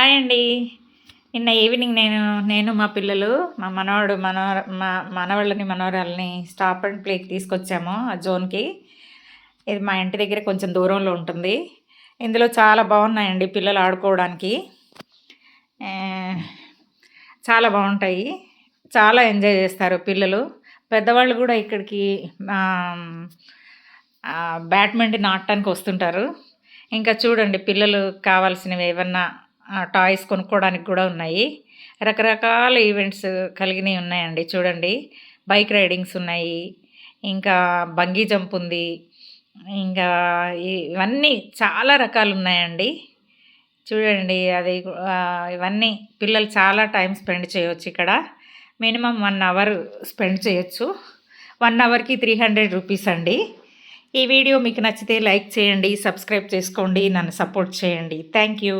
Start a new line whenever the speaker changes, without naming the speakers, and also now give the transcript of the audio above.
Hi అండి. నిన్న evening నేను మా పిల్లలు, మా మనవడు, మా మనవళ్ళని, మనవరాల్ని స్టాప్ అండ్ ప్లేకి తీసుకొచ్చాము ఆ జోన్‌కి. ఇది మా ఇంటి దగ్గర కొంచెం దూరంలో ఉంటుంది. ఇందులో చాలా బాగున్నాయండి పిల్లలు ఆడుకోవడానికి. ఆహ్, చాలా బావుంటాయి. చాలా ఎంజాయ్ చేస్తారు పిల్లలు. పెద్దవాళ్ళు గూడా ఇక్కడికి ఆహ్, బ్యాడ్మింటన్ ఆడటానికి వస్తుంటారు. ఇంకా చూడండి పిల్లలు కావాల్సినవి ఏవన్నా టాయ్స్ కొనుక్కోవడానికి కూడా ఉన్నాయి. రకరకాల ఈవెంట్స్ కలిగినవి ఉన్నాయండి చూడండి. బైక్ రైడింగ్స్ ఉన్నాయి. ఇంకా బంగీ జంప్ ఉంది. ఇంకా ఇవన్నీ చాలా రకాలున్నాయండి. చూడండి అది ఇవన్నీ పిల్లలు చాలా టైమ్ స్పెండ్ చేయొచ్చు ఇక్కడ. మినిమమ్ 1 అవర్ స్పెండ్ చేయొచ్చు. 1 అవర్‌కి 300 రూపీస్ అండి. ఈ వీడియో మీకు నచ్చితే లైక్ చేయండి, సబ్స్క్రైబ్ చేసుకోండి, నన్ను సపోర్ట్ చేయండి. Thank you.